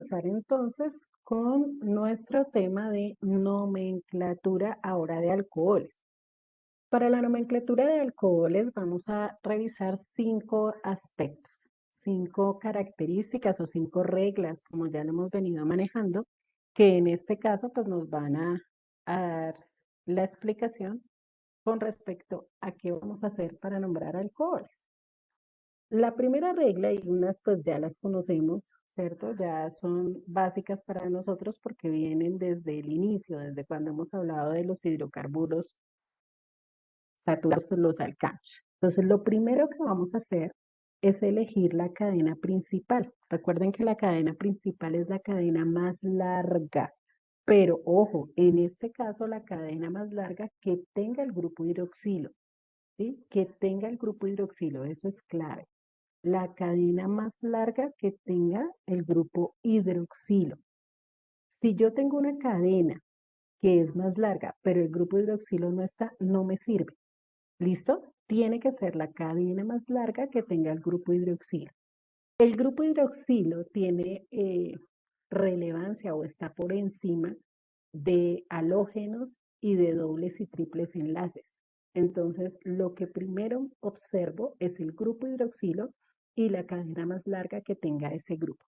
empezar entonces con nuestro tema de nomenclatura ahora de alcoholes. Para la nomenclatura de alcoholes vamos a revisar 5 aspectos, 5 características o 5 reglas, como ya lo hemos venido manejando, que en este caso pues nos van a dar la explicación con respecto a qué vamos a hacer para nombrar alcoholes. La primera regla, y unas pues ya las conocemos, ¿cierto? Ya son básicas para nosotros porque vienen desde el inicio, desde cuando hemos hablado de los hidrocarburos saturados, los alcanos. Entonces, lo primero que vamos a hacer es elegir la cadena principal. Recuerden que la cadena principal es la cadena más larga, pero ojo, en este caso la cadena más larga que tenga el grupo hidroxilo, ¿sí? Que tenga el grupo hidroxilo, eso es clave. La cadena más larga que tenga el grupo hidroxilo. Si yo tengo una cadena que es más larga, pero el grupo hidroxilo no está, no me sirve. ¿Listo? Tiene que ser la cadena más larga que tenga el grupo hidroxilo. El grupo hidroxilo tiene relevancia o está por encima de halógenos y de dobles y triples enlaces. Entonces, lo que primero observo es el grupo hidroxilo y la cadena más larga que tenga ese grupo.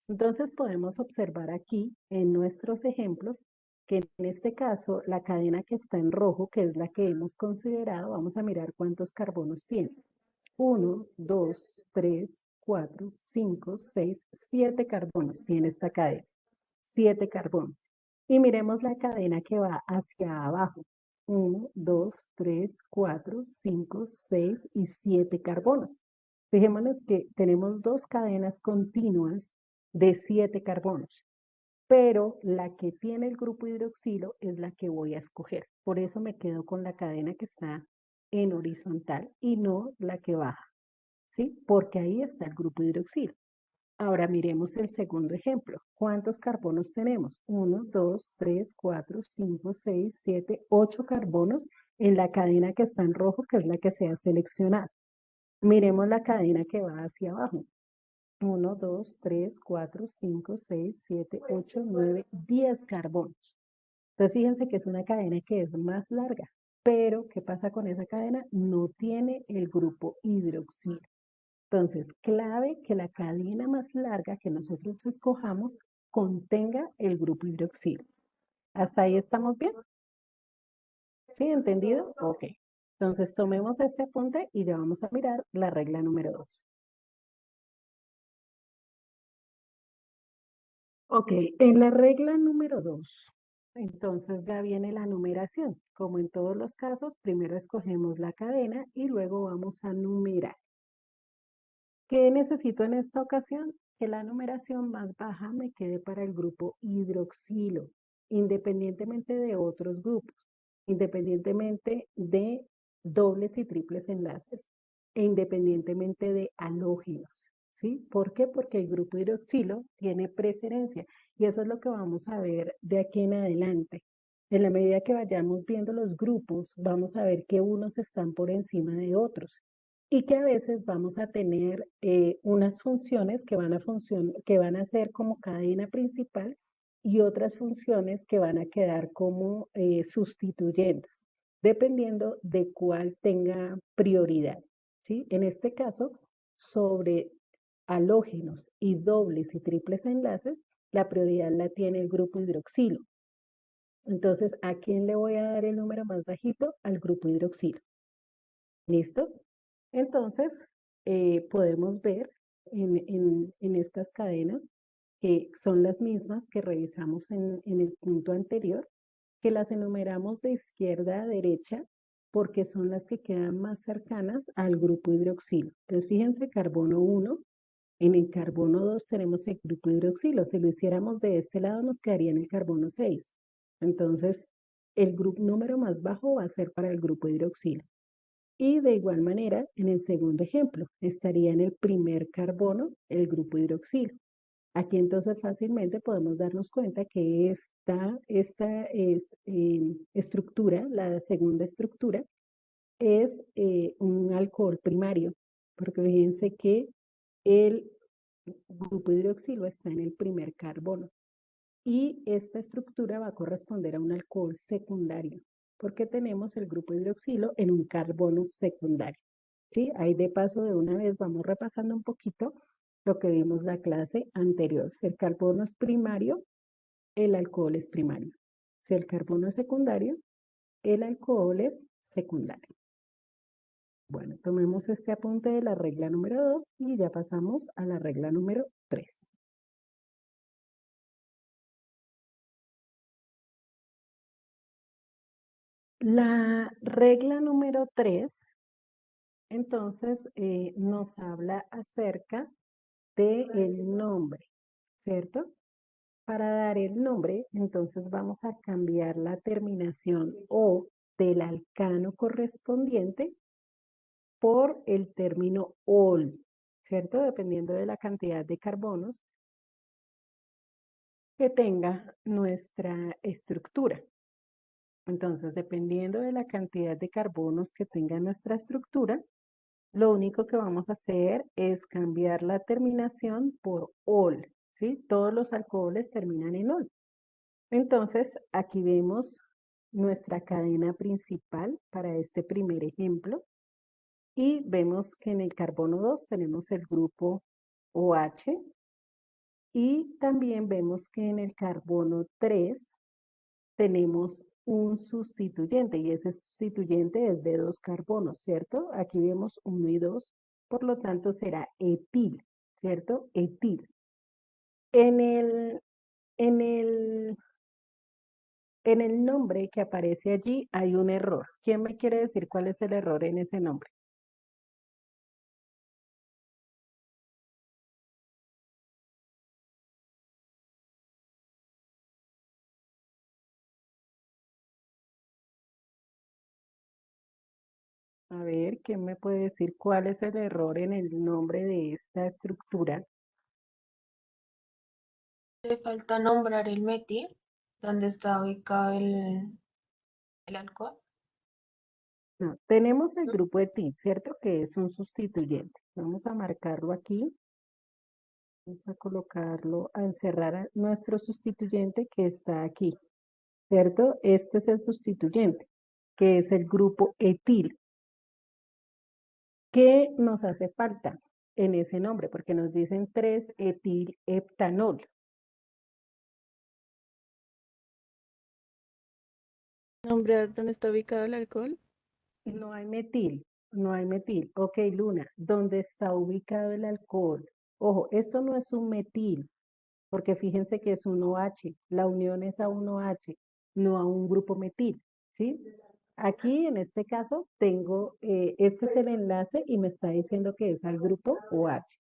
Entonces, podemos observar aquí en nuestros ejemplos que en este caso la cadena que está en rojo, que es la que hemos considerado, vamos a mirar cuántos carbonos tiene. 1, 2, 3, 4, 5, 6, 7 carbonos tiene esta cadena. 7 carbonos. Y miremos la cadena que va hacia abajo. 1, 2, 3, 4, 5, 6 y 7 carbonos. Fijémonos que tenemos dos cadenas continuas de 7 carbonos, pero la que tiene el grupo hidroxilo es la que voy a escoger. Por eso me quedo con la cadena que está en horizontal y no la que baja, ¿sí? Porque ahí está el grupo hidroxilo. Ahora miremos el segundo ejemplo. ¿Cuántos carbonos tenemos? 1, 2, 3, 4, 5, 6, 7, 8 carbonos en la cadena que está en rojo, que es la que se ha seleccionado. Miremos la cadena que va hacia abajo. 1, 2, 3, 4, 5, 6, 7, 8, 9, 10 carbonos. Entonces fíjense que es una cadena que es más larga, pero ¿qué pasa con esa cadena? No tiene el grupo hidroxilo. Entonces, clave que la cadena más larga que nosotros escojamos contenga el grupo hidroxilo. ¿Hasta ahí estamos bien? ¿Sí? ¿Entendido? Ok. Entonces, tomemos este apunte y ya vamos a mirar la regla número 2. Ok, en la regla número 2, entonces ya viene la numeración. Como en todos los casos, primero escogemos la cadena y luego vamos a numerar. ¿Qué necesito en esta ocasión? Que la numeración más baja me quede para el grupo hidroxilo, independientemente de otros grupos, independientemente de dobles y triples enlaces e independientemente de halógenos. ¿Sí? ¿Por qué? Porque el grupo hidroxilo tiene preferencia y eso es lo que vamos a ver de aquí en adelante. En la medida que vayamos viendo los grupos, vamos a ver que unos están por encima de otros y que a veces vamos a tener unas funciones que van a ser como cadena principal y otras funciones que van a quedar como sustituyentes, dependiendo de cuál tenga prioridad. ¿Sí? En este caso, sobre halógenos y dobles y triples enlaces, la prioridad la tiene el grupo hidroxilo. Entonces, ¿a quién le voy a dar el número más bajito? Al grupo hidroxilo. ¿Listo? Entonces, podemos ver en estas cadenas, que son las mismas que revisamos en el punto anterior, que las enumeramos de izquierda a derecha porque son las que quedan más cercanas al grupo hidroxilo. Entonces, fíjense, carbono 1, en el carbono 2 tenemos el grupo hidroxilo. Si lo hiciéramos de este lado, nos quedaría en el carbono 6. Entonces, el grupo número más bajo va a ser para el grupo hidroxilo. Y de igual manera, en el segundo ejemplo, estaría en el primer carbono el grupo hidroxilo. Aquí entonces fácilmente podemos darnos cuenta que esta es, estructura, la segunda estructura, es un alcohol primario, porque fíjense que el grupo hidroxilo está en el primer carbono. Y esta estructura va a corresponder a un alcohol secundario, porque tenemos el grupo hidroxilo en un carbono secundario. ¿Sí? Ahí de paso de una vez vamos repasando un poquito lo que vimos la clase anterior. Si el carbono es primario, el alcohol es primario. Si el carbono es secundario, el alcohol es secundario. Bueno, tomemos este apunte de la regla número 2 y ya pasamos a la regla número 3. La regla número 3, entonces, nos habla acerca del nombre, ¿cierto? Para dar el nombre, entonces vamos a cambiar la terminación o del alcano correspondiente por el término ol, ¿cierto? Dependiendo de la cantidad de carbonos que tenga nuestra estructura. Entonces, dependiendo de la cantidad de carbonos que tenga nuestra estructura, lo único que vamos a hacer es cambiar la terminación por ol, ¿sí? Todos los alcoholes terminan en ol. Entonces, aquí vemos nuestra cadena principal para este primer ejemplo y vemos que en el carbono 2 tenemos el grupo OH y también vemos que en el carbono 3 tenemos un sustituyente y ese sustituyente es de dos carbonos, ¿cierto? Aquí vemos 1 y 2, por lo tanto será etil, ¿cierto? Etil. En el, en el, en el nombre que aparece allí hay un error. ¿Quién me quiere decir cuál es el error en ese nombre? A ver, ¿quién me puede decir cuál es el error en el nombre de esta estructura? Le falta nombrar el metil, donde está ubicado el alcohol. No, tenemos el grupo etil, ¿cierto? Que es un sustituyente. Vamos a marcarlo aquí. Vamos a colocarlo, a encerrar a nuestro sustituyente que está aquí, ¿cierto? Este es el sustituyente, que es el grupo etil. ¿Qué nos hace falta en ese nombre? Porque nos dicen 3-etil-heptanol. Nombrar dónde está ubicado el alcohol. No hay metil, no hay metil. Ok, Luna, ¿dónde está ubicado el alcohol? Ojo, esto no es un metil, porque fíjense que es un OH, la unión es a un OH, no a un grupo metil, ¿sí? Aquí en este caso tengo, este es el enlace y me está diciendo que es al grupo OH.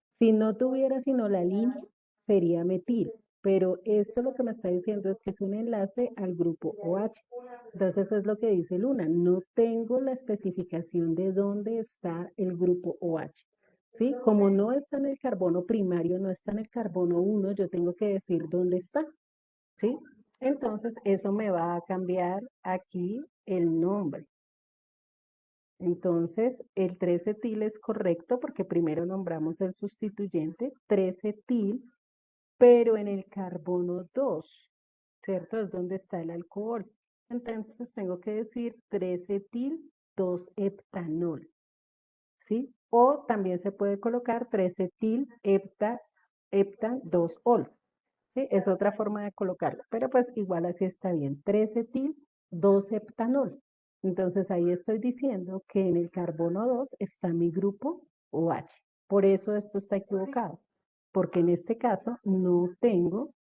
Si no tuviera sino la línea, sería metil, pero esto lo que me está diciendo es que es un enlace al grupo OH. Entonces es lo que dice Luna, no tengo la especificación de dónde está el grupo OH. ¿Sí? Como no está en el carbono primario, no está en el carbono 1, yo tengo que decir dónde está. ¿Sí? Entonces eso me va a cambiar aquí el nombre. Entonces, el 3-etil es correcto porque primero nombramos el sustituyente 3-etil, pero en el carbono 2, ¿cierto? Es donde está el alcohol. Entonces, tengo que decir 3-etil 2-heptanol, ¿sí? O también se puede colocar 3-etil heptan 2-ol, ¿sí? Es otra forma de colocarlo, pero pues igual así está bien. 3-etil 2-heptanol. Entonces ahí estoy diciendo que en el carbono 2 está mi grupo OH. Por eso esto está equivocado, porque en este caso no tengo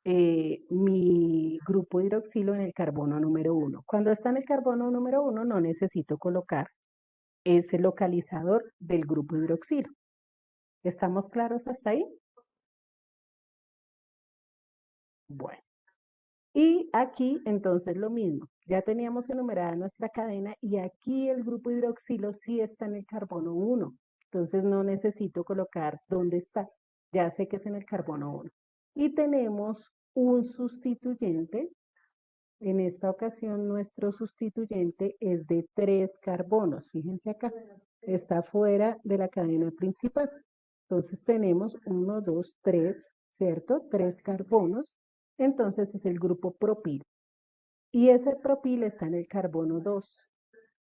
mi grupo hidroxilo en el carbono número 1. Cuando está en el carbono número 1 no necesito colocar ese localizador del grupo hidroxilo. ¿Estamos claros hasta ahí? Bueno. Y aquí entonces lo mismo, ya teníamos enumerada nuestra cadena y aquí el grupo hidroxilo sí está en el carbono 1, entonces no necesito colocar dónde está, ya sé que es en el carbono 1. Y tenemos un sustituyente, en esta ocasión nuestro sustituyente es de 3 carbonos, fíjense acá, está fuera de la cadena principal. Entonces tenemos 1, 2, 3, ¿cierto? 3 carbonos. Entonces es el grupo propil. Y ese propil está en el carbono 2.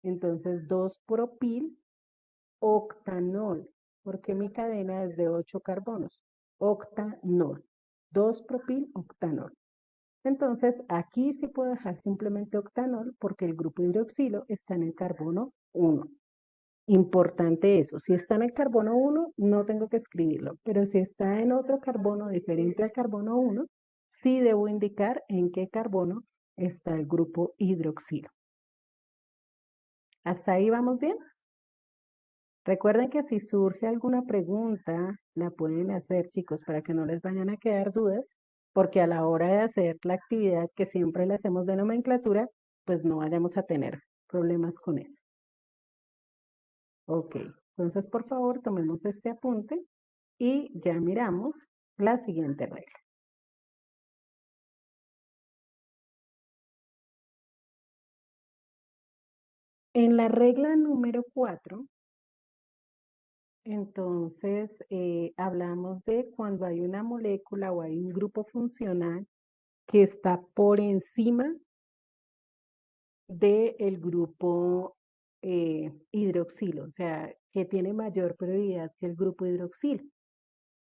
Entonces 2-propil octanol, porque mi cadena es de 8 carbonos. Octanol. 2-propil octanol. Entonces aquí sí puedo dejar simplemente octanol porque el grupo hidroxilo está en el carbono 1. Importante eso, si está en el carbono 1, no tengo que escribirlo, pero si está en otro carbono diferente al carbono 1, sí debo indicar en qué carbono está el grupo hidroxilo. ¿Hasta ahí vamos bien? Recuerden que si surge alguna pregunta, la pueden hacer, chicos, para que no les vayan a quedar dudas, porque a la hora de hacer la actividad que siempre le hacemos de nomenclatura, pues no vayamos a tener problemas con eso. Ok, entonces por favor tomemos este apunte y ya miramos la siguiente regla. En la regla número 4, entonces hablamos de cuando hay una molécula o hay un grupo funcional que está por encima del grupo hidroxilo, o sea, que tiene mayor prioridad que el grupo hidroxilo.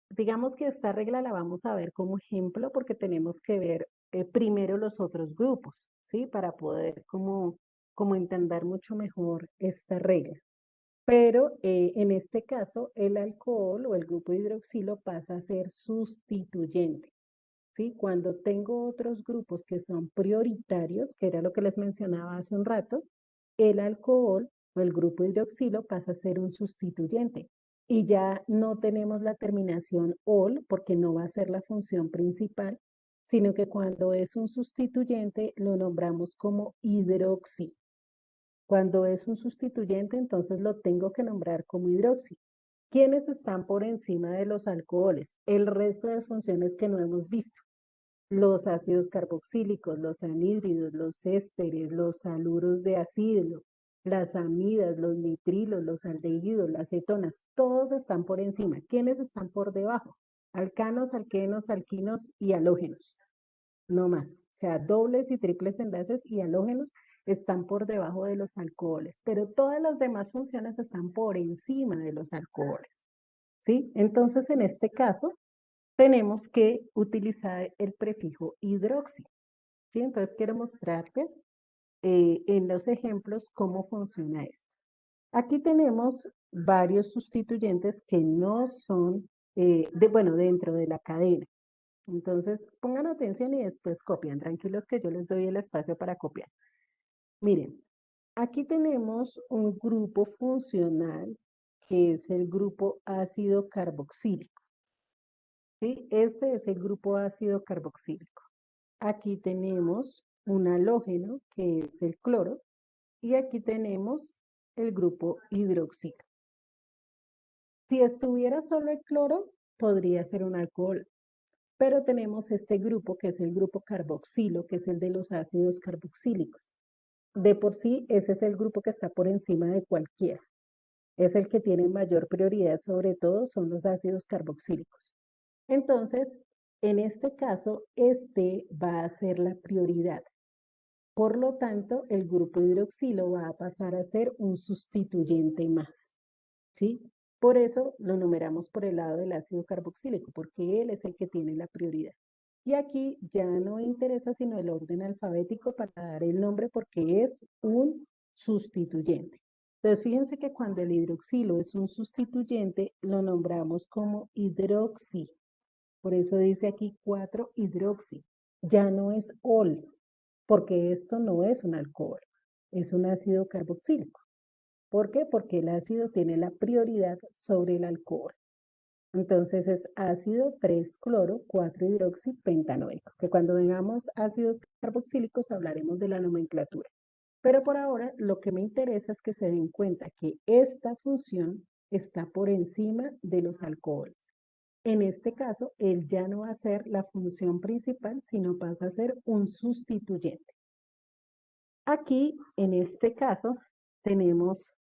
Digamos que esta regla la vamos a ver como ejemplo porque tenemos que ver primero los otros grupos, ¿sí? Para poder como entender mucho mejor esta regla. Pero en este caso, el alcohol o el grupo hidroxilo pasa a ser sustituyente, ¿sí? Cuando tengo otros grupos que son prioritarios, que era lo que les mencionaba hace un rato, el alcohol o el grupo hidroxilo pasa a ser un sustituyente. Y ya no tenemos la terminación ol porque no va a ser la función principal, sino que cuando es un sustituyente lo nombramos como hidroxi. Cuando es un sustituyente, entonces lo tengo que nombrar como hidroxi. ¿Quiénes están por encima de los alcoholes? El resto de funciones que no hemos visto. Los ácidos carboxílicos, los anhídridos, los ésteres, los haluros de ácido, las amidas, los nitrilos, los aldehídos, las cetonas, todos están por encima. ¿Quiénes están por debajo? Alcanos, alquenos, alquinos y halógenos. No más. O sea, dobles y triples enlaces y halógenos están por debajo de los alcoholes, pero todas las demás funciones están por encima de los alcoholes. ¿Sí? Entonces, en este caso, tenemos que utilizar el prefijo hidroxi. ¿Sí? Entonces, quiero mostrarles en los ejemplos cómo funciona esto. Aquí tenemos varios sustituyentes que no son, bueno, dentro de la cadena. Entonces, pongan atención y después copian. Tranquilos que yo les doy el espacio para copiar. Miren, aquí tenemos un grupo funcional que es el grupo ácido carboxílico. ¿Sí? Este es el grupo ácido carboxílico. Aquí tenemos un halógeno que es el cloro y aquí tenemos el grupo hidroxilo. Si estuviera solo el cloro, podría ser un alcohol. Pero tenemos este grupo que es el grupo carboxilo, que es el de los ácidos carboxílicos. De por sí, ese es el grupo que está por encima de cualquiera. Es el que tiene mayor prioridad, sobre todo son los ácidos carboxílicos. Entonces, en este caso, este va a ser la prioridad. Por lo tanto, el grupo hidroxilo va a pasar a ser un sustituyente más. ¿Sí? Por eso lo numeramos por el lado del ácido carboxílico, porque él es el que tiene la prioridad. Y aquí ya no interesa sino el orden alfabético para dar el nombre porque es un sustituyente. Entonces fíjense que cuando el hidroxilo es un sustituyente, lo nombramos como hidroxi. Por eso dice aquí 4-hidroxi. Ya no es ol, porque esto no es un alcohol, es un ácido carboxílico. ¿Por qué? Porque el ácido tiene la prioridad sobre el alcohol. Entonces es ácido 3-cloro 4-hidroxipentanoico, que cuando vengamos ácidos carboxílicos hablaremos de la nomenclatura. Pero por ahora lo que me interesa es que se den cuenta que esta función está por encima de los alcoholes. En este caso, él ya no va a ser la función principal, sino pasa a ser un sustituyente. Aquí, en este caso, tenemos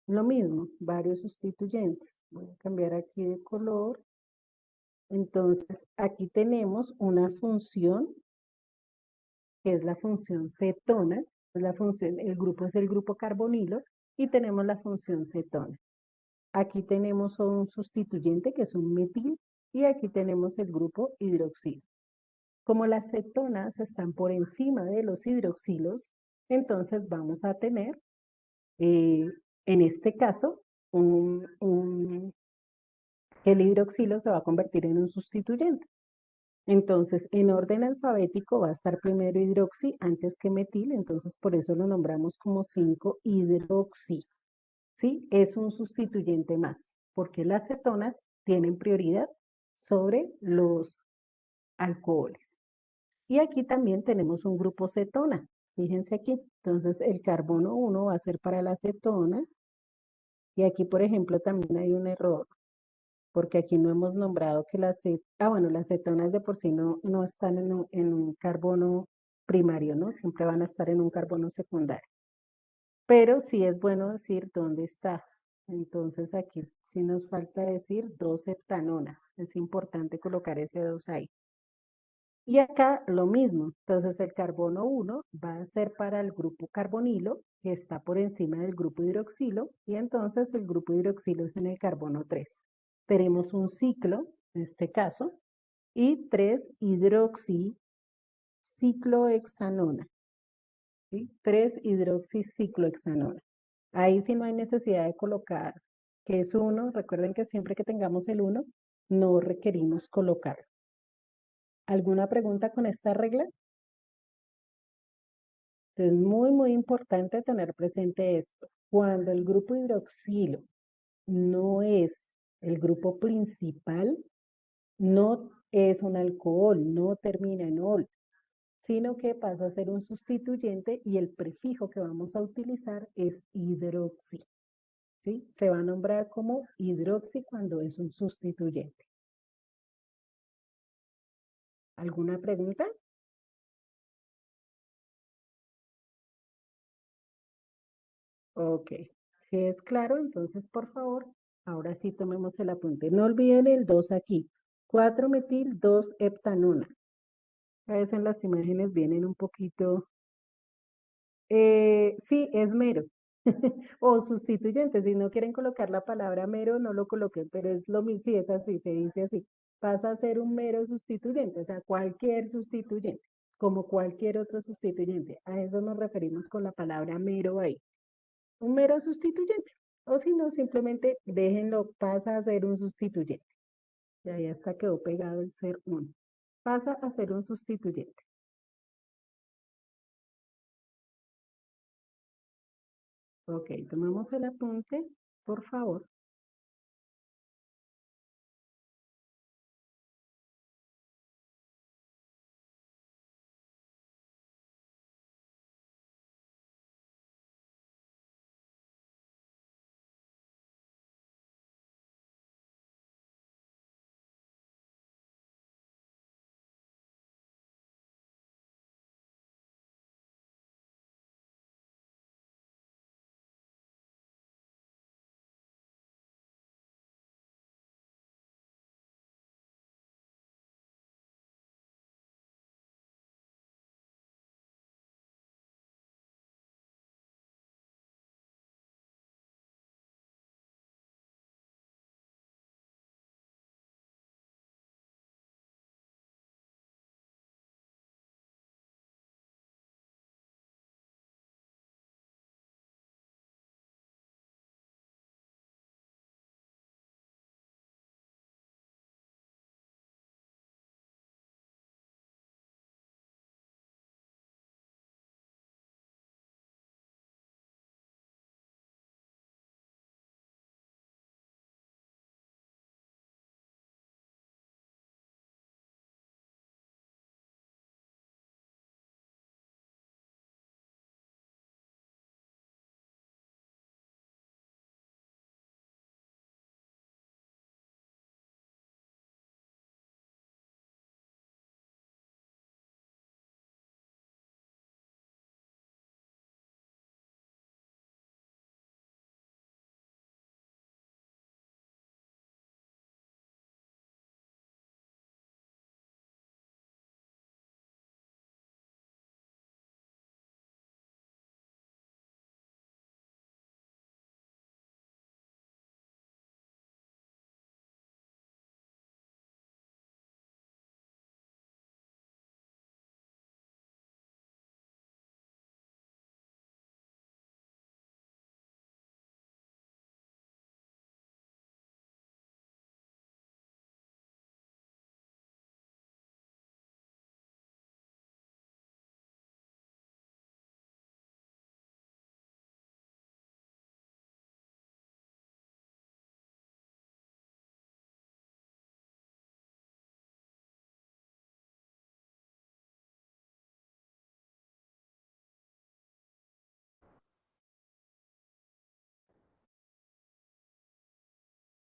Lo mismo, varios sustituyentes. Voy a cambiar aquí de color. Entonces, aquí tenemos una función que es la función cetona. Es la función, el grupo es el grupo carbonilo y tenemos la función cetona. Aquí tenemos un sustituyente que es un metil y aquí tenemos el grupo hidroxilo. Como las cetonas están por encima de los hidroxilos, entonces vamos a tener, en este caso, el hidroxilo se va a convertir en un sustituyente. Entonces, en orden alfabético va a estar primero hidroxi antes que metil, entonces por eso lo nombramos como 5-hidroxi. ¿Sí? Es un sustituyente más, porque las cetonas tienen prioridad sobre los alcoholes. Y aquí también tenemos un grupo cetona. Fíjense aquí. Entonces, el carbono 1 va a ser para la cetona. Y aquí, por ejemplo, también hay un error, porque aquí no hemos nombrado que bueno, las cetonas de por sí no están en un carbono primario, ¿no? Siempre van a estar en un carbono secundario. Pero sí es bueno decir dónde está. Entonces aquí sí nos falta decir 2-heptanona. Es importante colocar ese 2 ahí. Y acá lo mismo. Entonces el carbono 1 va a ser para el grupo carbonilo, que está por encima del grupo hidroxilo, y entonces el grupo hidroxilo es en el carbono 3. Tenemos un ciclo, en este caso, y 3-hidroxiciclohexanona. ¿Sí? 3-hidroxiciclohexanona. Ahí sí no hay necesidad de colocar que es 1. Recuerden que siempre que tengamos el 1, no requerimos colocarlo. ¿Alguna pregunta con esta regla? Es muy, muy importante tener presente esto. Cuando el grupo hidroxilo no es el grupo principal, no es un alcohol, no termina en ol, sino que pasa a ser un sustituyente y el prefijo que vamos a utilizar es hidroxi. ¿Sí? Se va a nombrar como hidroxi cuando es un sustituyente. ¿Alguna pregunta? Ok. Si es claro, entonces por favor, ahora sí tomemos el apunte. No olviden el 2 aquí. 4-metil 2-heptanona. A veces las imágenes vienen un poquito. Sí, es mero. O sustituyente. Si no quieren colocar la palabra mero, no lo coloquen, pero es lo mismo. Sí, es así, se dice así. Pasa a ser un mero sustituyente, o sea, cualquier sustituyente, como cualquier otro sustituyente. A eso nos referimos con la palabra mero ahí. Un mero sustituyente. O si no, simplemente déjenlo, pasa a ser un sustituyente. Y ahí hasta quedó pegado el ser uno. Pasa a ser un sustituyente. Ok, tomamos el apunte, por favor.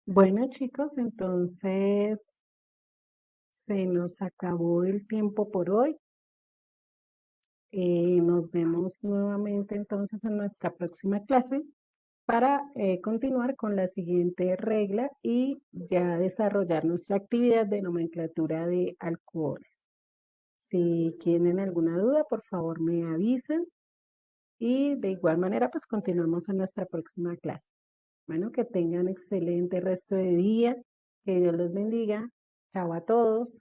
Bueno, chicos, entonces se nos acabó el tiempo por hoy. Nos vemos nuevamente entonces en nuestra próxima clase para continuar con la siguiente regla y ya desarrollar nuestra actividad de nomenclatura de alcoholes. Si tienen alguna duda, por favor me avisan y de igual manera pues continuamos en nuestra próxima clase. Bueno, que tengan excelente resto de día, que Dios los bendiga. Chao a todos.